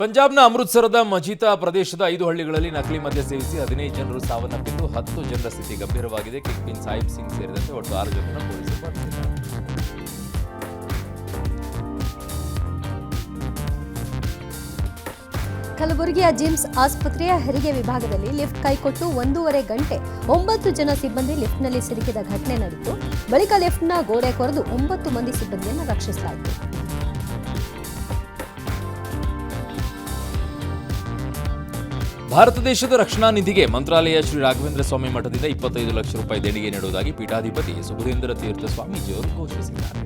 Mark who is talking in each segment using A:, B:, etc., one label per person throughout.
A: ಪಂಜಾಬ್ನ ಅಮೃತಸರದ ಮಜೀತಾ ಪ್ರದೇಶದ 5 ಹಳ್ಳಿಗಳಲ್ಲಿ ನಕಲಿ ಮದ್ಯ ಸೇವಿಸಿ 15 ಜನರು ಸಾವನ್ನಪ್ಪಿದ್ದು 10 ಜನರ ಸ್ಥಿತಿ ಗಂಭೀರವಾಗಿದೆ. ಕಿಂಗ್ ಪಿನ್ ಸಾಹಿಬ್ ಸಿಂಗ್ ಸೇರಿದಂತೆ ಒಟ್ಟು 6 ಜನರನ್ನು ಪೊಲೀಸರು ಬಂಧಿಸಿದ್ದಾರೆ.
B: ಕಲಬುರಗಿಯ ಜಿಮ್ಸ್ ಆಸ್ಪತ್ರೆಯ ಹೆರಿಗೆ ವಿಭಾಗದಲ್ಲಿ ಲಿಫ್ಟ್ ಕೈಕೊಟ್ಟು 1.5 ಗಂಟೆ 9 ಜನ ಸಿಬ್ಬಂದಿ ಲಿಫ್ಟ್ನಲ್ಲಿ ಸಿಲುಕಿದ ಘಟನೆ ನಡೆಯಿತು. ಬಳಿಕ ಲಿಫ್ಟ್ನ ಗೋಡೆ ಕೊರೆದು 9 ಮಂದಿ ಸಿಬ್ಬಂದಿಯನ್ನು ರಕ್ಷಿಸಲಾಯಿತು.
A: ಭಾರತ ದೇಶದ ರಕ್ಷಣಾ ನಿಧಿಗೆ ಮಂತ್ರಾಲಯ ಶ್ರೀ ರಾಘವೇಂದ್ರ ಸ್ವಾಮಿ ಮಠದಿಂದ 25 ಲಕ್ಷ ರೂಪಾಯಿ ದೇಣಿಗೆ ನೀಡುವುದಾಗಿ ಪೀಠಾಧಿಪತಿ ಸುಬುಧೇಂದ್ರ ತೀರ್ಥ ಸ್ವಾಮೀಜಿಯವರು ಘೋಷಿಸಿದ್ದಾರೆ.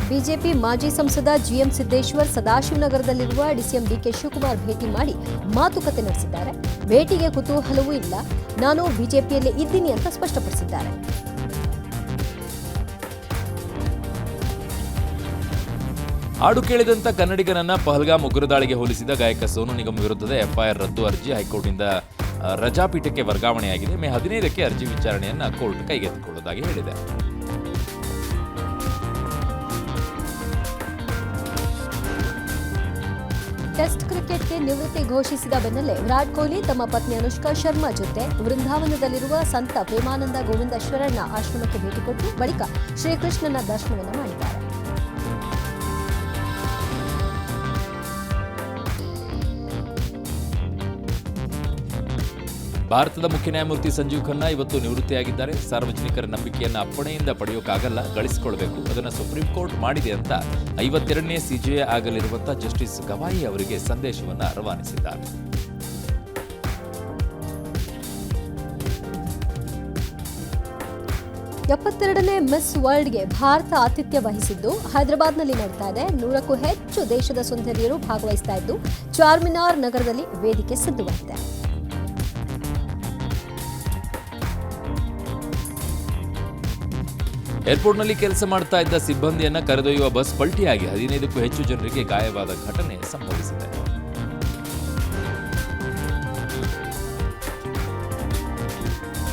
B: ಬಿಜೆಪಿ ಮಾಜಿ ಸಂಸದ ಜಿಎಂ ಸಿದ್ದೇಶ್ವರ್ ಸದಾಶಿವನಗರದಲ್ಲಿರುವ ಡಿಸಿಎಂ ಡಿಕೆ ಶಿವಕುಮಾರ್ ಭೇಟಿ ಮಾಡಿ ಮಾತುಕತೆ ನಡೆಸಿದ್ದಾರೆ. ಭೇಟಿಗೆ ಕುತೂಹಲವೂ ಇಲ್ಲ, ನಾನು ಬಿಜೆಪಿಯಲ್ಲೇ ಇದ್ದೀನಿ ಅಂತ ಸ್ಪಷ್ಟಪಡಿಸಿದ್ದಾರೆ.
A: ಹಾಡು ಕೇಳಿದಂತ ಕನ್ನಡಿಗನನ್ನ ಪಹಲ್ಗಾಮ್ ಉಗ್ರ ದಾಳಿಗೆ ಹೋಲಿಸಿದ ಗಾಯಕ ಸೋನು ನಿಗಮ್ ವಿರುದ್ಧದ ಎಫ್ಐಆರ್ ರದ್ದು ಅರ್ಜಿ ಹೈಕೋರ್ಟ್ನಿಂದ ರಜಾಪೀಠಕ್ಕೆ ವರ್ಗಾವಣೆಯಾಗಿದೆ. ಮೇ 15ಕ್ಕೆ ಅರ್ಜಿ ವಿಚಾರಣೆಯನ್ನು ಕೋರ್ಟ್ ಕೈಗೆತ್ತಿಕೊಳ್ಳುವುದಾಗಿ ಹೇಳಿದೆ.
B: ಟೆಸ್ಟ್ ಕ್ರಿಕೆಟ್ಗೆ ನಿವೃತ್ತಿ ಘೋಷಿಸಿದ ಬೆನ್ನಲ್ಲೇ ವಿರಾಟ್ ಕೊಹ್ಲಿ ತಮ್ಮ ಪತ್ನಿ ಅನುಷ್ಕಾ ಶರ್ಮಾ ಜೊತೆ ವೃಂದಾವನದಲ್ಲಿರುವ ಸಂತ ಪ್ರೇಮಾನಂದ ಗೋವಿಂದ ಶರಣರ ಆಶ್ರಮಕ್ಕೆ ಭೇಟಿ ಕೊಟ್ಟು ಬಳಿಕ ಶ್ರೀಕೃಷ್ಣನ ದರ್ಶನವನ್ನು ಮಾಡಿದ್ದಾರೆ.
A: ಭಾರತದ ಮುಖ್ಯ ನ್ಯಾಯಮೂರ್ತಿ ಸಂಜೀವ್ ಖನ್ನಾ ಇವತ್ತು ನಿವೃತ್ತಿಯಾಗಿದ್ದಾರೆ. ಸಾರ್ವಜನಿಕರ ನಂಬಿಕೆಯನ್ನು ಅಪ್ಪಣೆಯಿಂದ ಪಡೆಯೋಕ್ಕಾಗಲ್ಲ, ಗಳಿಸಿಕೊಳ್ಬೇಕು. ಅದನ್ನು ಸುಪ್ರೀಂ ಕೋರ್ಟ್ ಮಾಡಿದೆ ಅಂತ 52ನೇ ಸಿಜೆಐ ಆಗಲಿರುವಂತಹ ಜಸ್ಟಿಸ್ ಗವಾಯಿ ಅವರಿಗೆ ಸಂದೇಶವನ್ನು ರವಾನಿಸಿದ್ದಾರೆ.
B: ನೇ ಮಿಸ್ ವರ್ಲ್ಡ್ಗೆ ಭಾರತ ಆತಿಥ್ಯ ವಹಿಸಿದ್ದು ಹೈದರಾಬಾದ್ನಲ್ಲಿ ನಡೀತಾ ಇದೆ. 100ಕ್ಕೂ ಹೆಚ್ಚು ದೇಶದ ಸುಂದರಿಯರು ಭಾಗವಹಿಸ್ತಾ ಇದ್ದು ಚಾರ್ಮಿನಾರ್ ನಗರದಲ್ಲಿ ವೇದಿಕೆ ಸಿದ್ಧವಾಗಿದೆ.
A: ಏರ್ಪೋರ್ಟ್ನಲ್ಲಿ ಕೆಲಸ ಮಾಡ್ತಾ ಇದ್ದ ಸಿಬ್ಬಂದಿಯನ್ನ ಕರೆದೊಯ್ಯುವ ಬಸ್ ಪಲ್ಟಿಯಾಗಿ 15ಕ್ಕೂ ಹೆಚ್ಚು ಜನರಿಗೆ ಗಾಯವಾದ ಘಟನೆ ಸಂಭವಿಸಿದೆ.